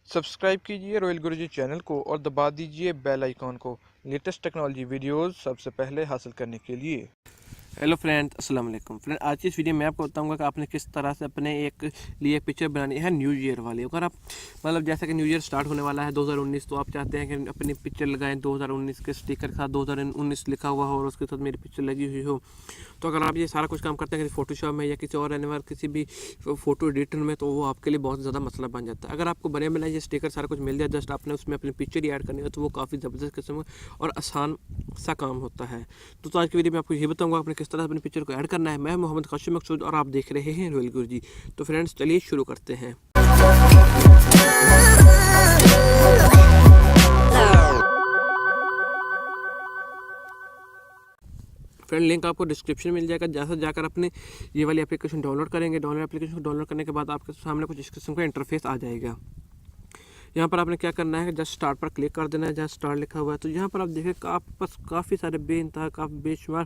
Subscribe कीजिए royal गुरुजी channel को और दबा दीजिए बेल आइकॉन को लेटेस्ट टेक्नोलॉजी वीडियोस सबसे पहले हासिल करने के लिए। हेलो फ्रेंड्स, अस्सलाम वालेकुम फ्रेंड। आज की इस वीडियो में आपको बताऊंगा कि आपने किस तरह से अपने एक लिए पिक्चर बनानी है न्यू ईयर वाली। अगर आप मतलब जैसे कि न्यू ईयर स्टार्ट होने वाला है 2019, तो आप चाहते हैं कि अपनी पिक्चर लगाएं 2019 के स्टिकर के साथ 2019 लिखा हुआ हो और उसके साथ मेरी पिक्चर लगी हुई हो। तो अगर आप ये सारा कुछ काम करते हैं किसी फोटोशॉप में या किसी और एनिमल किसी भी फोटो एडिटर में, तो वो आपके लिए बहुत ज़्यादा मसला बन जाता है। अगर आपको बने बनाए ये स्टिकर सारा कुछ मिल जाए, जस्ट आपने उसमें अपनी पिक्चर ही ऐड करनी है, तो वो काफ़ी ज़बरदस्त किस्म और आसान सा काम होता है। तो आज की वीडियो में आपको ये बताऊंगा आपने किस तरह अपनी पिक्चर को ऐड करना है। मैं मोहम्मद काशिम मकसूद और आप देख रहे हैं रॉयल गुरुजी। तो फ्रेंड्स चलिए शुरू करते हैं। फ्रेंड लिंक आपको डिस्क्रिप्शन में मिल जाएगा। जैसा जाकर अपने ये वाली एप्लीकेशन डाउनलोड करेंगे, एप्लीकेशन को डाउनलोड करने के बाद आपके सामने कुछ इस किस्म का इंटरफेस आ जाएगा। यहाँ पर आपने क्या करना है, जस्ट स्टार्ट पर क्लिक कर देना है जहाँ स्टार्ट लिखा हुआ है। तो यहाँ पर आप देखें आपके पास काफ़ी सारे बेइंतहा काफ़ी बेशुमार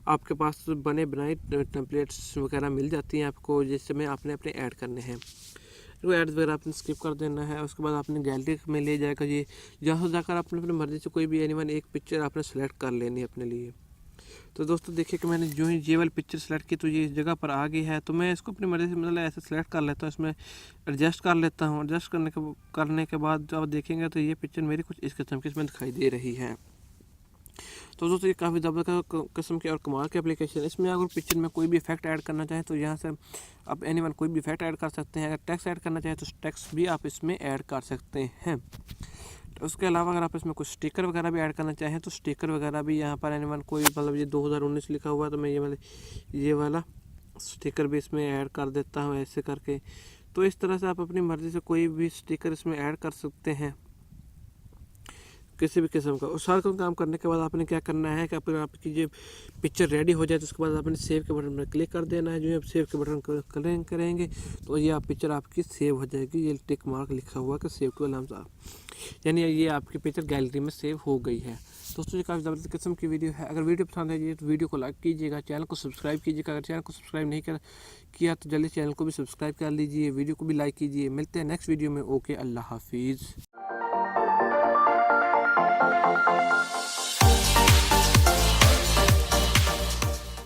आपके पास बने बनाए टेम्पलेट्स वगैरह मिल जाती हैं आपको, जिसमें आपने अपने ऐड करने हैं। वो एड्स वगैरह आपने स्किप कर देना है। उसके बाद आपने गैलरी में ले जाएगा ये, जहाँ से जाकर आपने अपनी मर्ज़ी से कोई भी एनिमल एक पिक्चर आपने सेलेक्ट कर लेनी है अपने लिए। तो दोस्तों देखिए कि मैंने जो ही ये वाली पिक्चर सेलेक्ट की तो ये इस जगह पर आ गई है। तो मैं इसको अपनी मर्ज़ी से मतलब ऐसे सेलेक्ट कर लेता हूँ, इसमें एडजस्ट कर लेता हूँ। एडजस्ट करने के बाद जब आप देखेंगे तो ये पिक्चर मेरी कुछ इस किस्म की इसमें दिखाई दे रही है। तो दोस्तों ये काफ़ी ज़बरदस्त किस्म की और कमाल की एप्लीकेशन है। इसमें अगर पिक्चर में कोई भी इफेक्ट ऐड करना चाहें तो यहाँ से आप एनिमल कोई भी इफेक्ट ऐड कर सकते हैं। अगर टेक्स्ट ऐड करना चाहें तो टेक्स्ट भी आप इसमें ऐड कर सकते हैं। उसके अलावा अगर आप इसमें कुछ स्टिकर वगैरह भी ऐड करना चाहें तो स्टिकर वगैरह भी यहाँ पर एनिमल कोई मतलब ये 2019 लिखा हुआ है तो मैं ये वाला स्टिकर भी इसमें ऐड कर देता हूँ ऐसे करके। तो इस तरह से आप अपनी मर्ज़ी से कोई भी स्टिकर इसमें ऐड कर सकते हैं किसी भी किस्म का। और सारा काम करने के बाद आपने क्या करना है कि आपकी जो पिक्चर रेडी हो जाए तो उसके बाद आपने सेव के बटन पर क्लिक कर देना है। जो आप सेव के बटन करेंगे तो ये आप पिक्चर आपकी सेव हो जाएगी। ये टिक मार्क लिखा हुआ कि सेव के नाम से, यानी ये आपकी पिक्चर गैलरी में सेव हो गई है। दोस्तों ये काफ़ी ज़बरदस्त किस्म की वीडियो है। अगर वीडियो पसंद है तो वीडियो को लाइक कीजिएगा, चैनल को सब्सक्राइब कीजिएगा। अगर चैनल को सब्सक्राइब नहीं किया तो जल्दी चैनल को भी सब्सक्राइब कर लीजिए, वीडियो को भी लाइक कीजिए। मिलते हैं नेक्स्ट वीडियो में। ओके, अल्लाह हाफिज़।